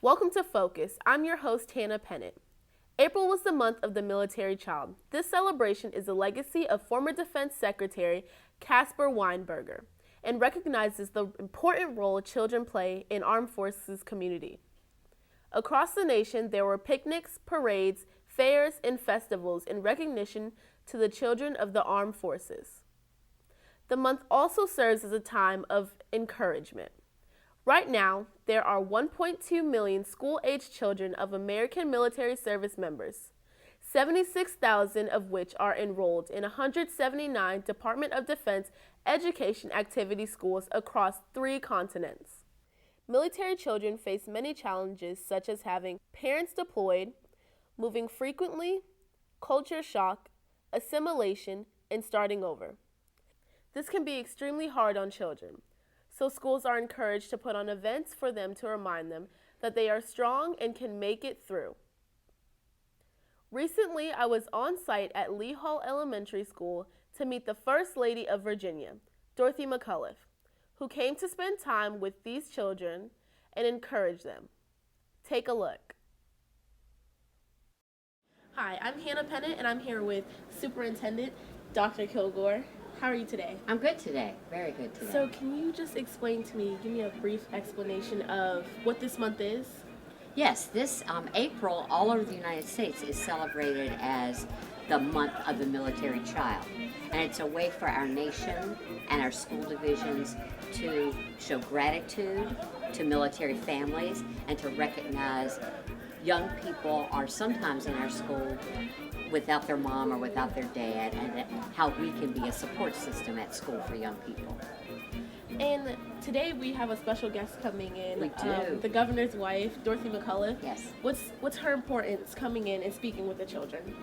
Welcome to Focus. I'm your host, Hannah Pennant. April was the month of the military child. This celebration is a legacy of former Defense Secretary Caspar Weinberger and recognizes the important role children play in armed forces community. Across the nation, there were picnics, parades, fairs, and festivals in recognition to the children of the armed forces. The month also serves as a time of encouragement. Right now, there are 1.2 million school-aged children of American military service members, 76,000 of which are enrolled in 179 Department of Defense education activity schools across 3 continents. Military children face many challenges such as having parents deployed, moving frequently, culture shock, assimilation, and starting over. This can be extremely hard on children. So schools are encouraged to put on events for them to remind them that they are strong and can make it through. Recently, I was on site at Lee Hall Elementary School to meet the First Lady of Virginia, Dorothy McCullough, who came to spend time with these children and encourage them. Take a look. Hi, I'm Hannah Pennant, and I'm here with Superintendent Dr. Kilgore. How are you today? I'm good today. Very good today. So can you just explain to me, give me a brief explanation of what this month is? Yes, this April all over the United States is celebrated as the month of the military child. And it's a way for our nation and our school divisions to show gratitude to military families and to recognize young people are sometimes in our school without their mom or without their dad, and how we can be a support system at school for young people. And today we have a special guest coming in. We do. The governor's wife, Dorothy McCullough. Yes. What's her importance coming in and speaking with the children?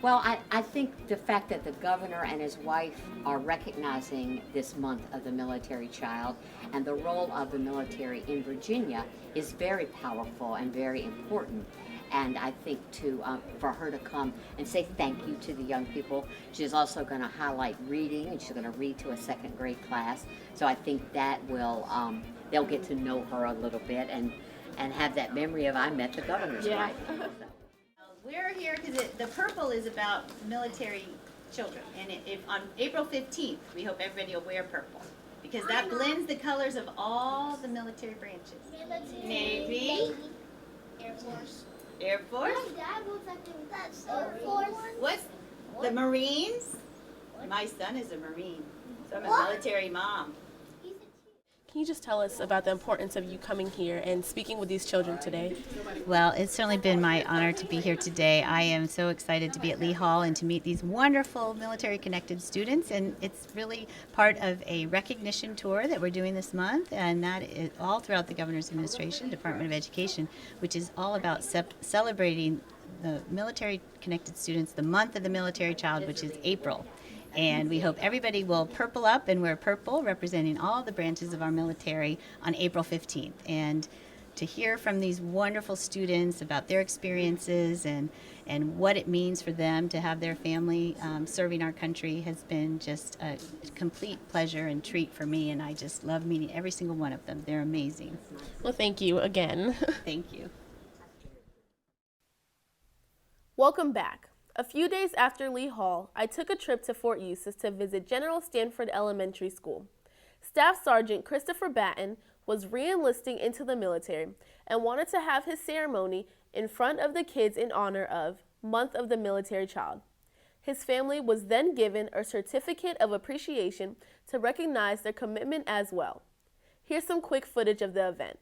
Well, I think the fact that the governor and his wife are recognizing this month of the military child and the role of the military in Virginia is very powerful and very important. And I think for her to come and say thank you to the young people. She's also going to highlight reading, and she's going to read to a 2nd grade class. So I think that will, they'll get to know her a little bit and have that memory of I met the governor's wife. We're here because the purple is about military children. And if on April 15th, we hope everybody will wear purple, because that blends the colors of all the military branches. Navy. Air Force. Air Force. My dad was like that's Air Force. What's the Marines? My son is a Marine, so I'm a military mom. Can you just tell us about the importance of you coming here and speaking with these children today? Well, it's certainly been my honor to be here today. I am so excited to be at Lee Hall and to meet these wonderful military-connected students, and it's really part of a recognition tour that we're doing this month, and that is all throughout the Governor's Administration, Department of Education, which is all about celebrating the military-connected students, the month of the military child, which is April. And we hope everybody will purple up and wear purple, representing all the branches of our military on April 15th. And to hear from these wonderful students about their experiences and what it means for them to have their family serving our country has been just a complete pleasure and treat for me. And I just love meeting every single one of them. They're amazing. Well, thank you again. Thank you. Welcome back. A few days after Lee Hall, I took a trip to Fort Eustis to visit General Stanford Elementary School. Staff Sergeant Christopher Batten was re-enlisting into the military and wanted to have his ceremony in front of the kids in honor of Month of the Military Child. His family was then given a certificate of appreciation to recognize their commitment as well. Here's some quick footage of the event.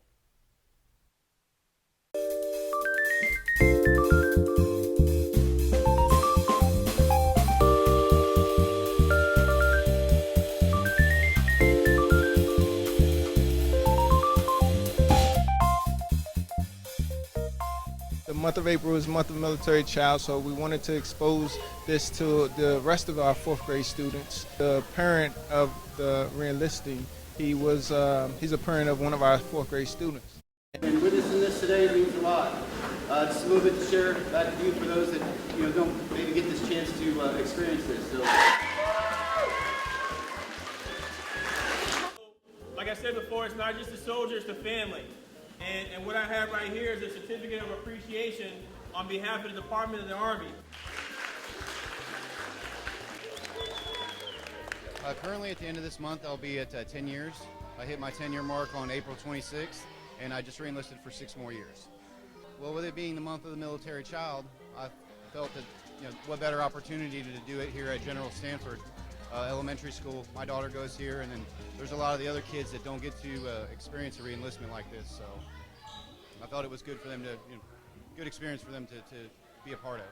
The month of April is month of military child, so we wanted to expose this to the rest of our 4th grade students. The parent of the re-enlisting, he's a parent of one of our 4th grade students. And witnessing this today means a lot. Just a little bit to share back to you for those that don't maybe get this chance to experience this. So. Like I said before, it's not just the soldier, it's the family. And what I have right here is a certificate of appreciation on behalf of the Department of the Army. Currently, at the end of this month, I'll be at 10 years. I hit my 10-year mark on April 26th, and I just re-enlisted for 6 more years. Well, with it being the month of the military child, I felt that, what better opportunity to do it here at General Stanford Elementary School. My daughter goes here, and then there's a lot of the other kids that don't get to experience a re-enlistment like this. So I felt it was good for them to, good experience for them to be a part of.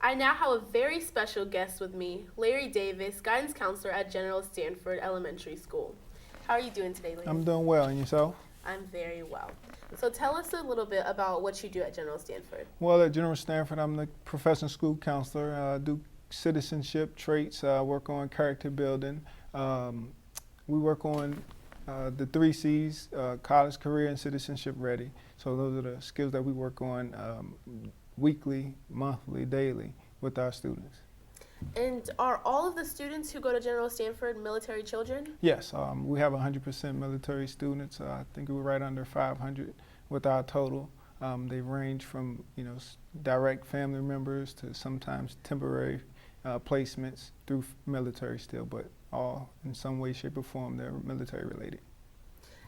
I now have a very special guest with me, Larry Davis, guidance counselor at General Stanford Elementary School. How are you doing today, Larry? I'm doing well, and yourself? I'm very well. So tell us a little bit about what you do at General Stanford. Well, at General Stanford, I'm the professional school counselor. I do citizenship traits, work on character building. We work on the 3 C's, college, career, and citizenship ready. So those are the skills that we work on weekly, monthly, daily with our students. And are all of the students who go to General Stanford military children? Yes, we have 100% military students. I think we're right under 500 with our total. They range from direct family members to sometimes temporary placements through military still, but all in some way, shape, or form they're military related.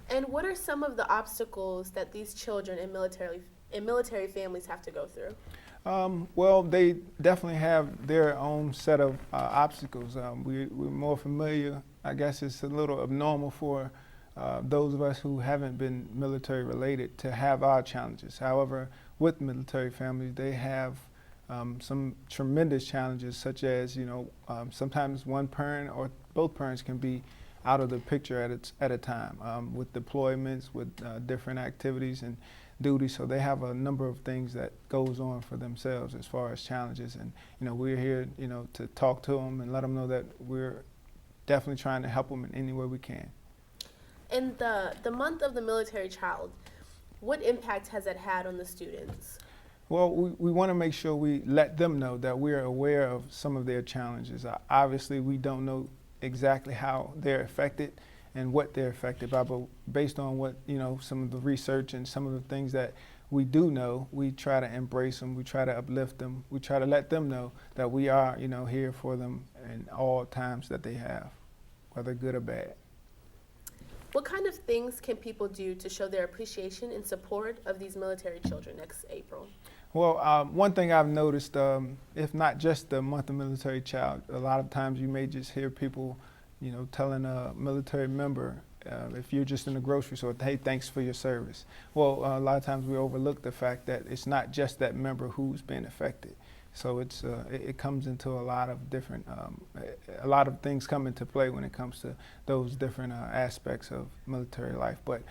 And what are some of the obstacles that these children in military families have to go through? Well, they definitely have their own set of obstacles. We're more familiar, I guess it's a little abnormal for those of us who haven't been military related to have our challenges. However, with military families, they have some tremendous challenges, such as, sometimes one parent or both parents can be out of the picture at a time with deployments, with different activities and duties. So they have a number of things that goes on for themselves as far as challenges. And, we're here, to talk to them and let them know that we're definitely trying to help them in any way we can. In the month of the military child, what impact has it had on the students? Well, we want to make sure we let them know that we're aware of some of their challenges. Obviously, we don't know exactly how they're affected and what they're affected by, but based on what, some of the research and some of the things that we do know, we try to embrace them, we try to uplift them, we try to let them know that we are, here for them in all times that they have, whether good or bad. What kind of things can people do to show their appreciation and support of these military children next April? Well, one thing I've noticed, if not just the month of military child, a lot of times you may just hear people, telling a military member, if you're just in the grocery store, hey, thanks for your service. Well, a lot of times we overlook the fact that it's not just that member who's been affected. So it comes into a lot of different, a lot of things come into play when it comes to those different aspects of military life. But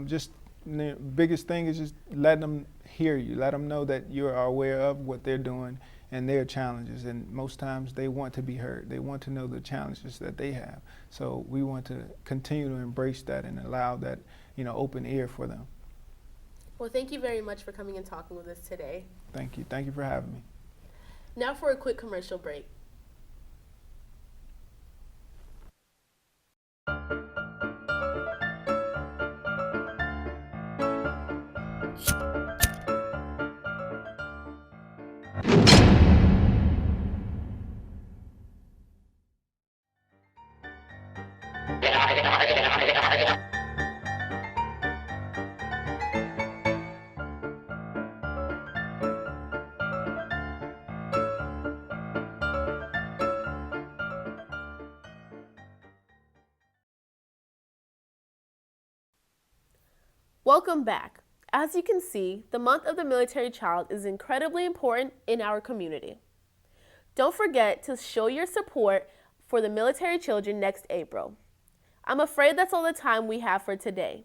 just the biggest thing is just let them hear you, let them know that you are aware of what they're doing and their challenges. And most times they want to be heard. They want to know the challenges that they have. So we want to continue to embrace that and allow that, open ear for them. Well, thank you very much for coming and talking with us today. Thank you. Thank you for having me. Now for a quick commercial break. Welcome back. As you can see, the month of the military child is incredibly important in our community. Don't forget to show your support for the military children next April. I'm afraid that's all the time we have for today.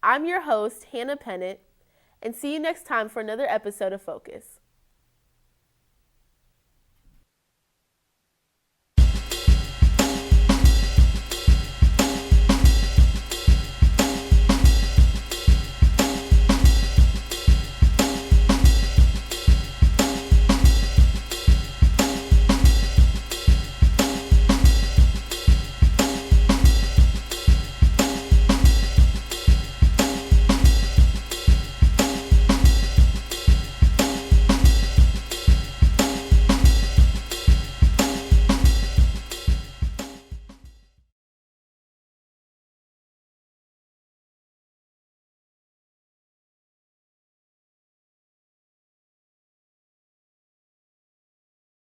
I'm your host, Hannah Pennant, and see you next time for another episode of Focus.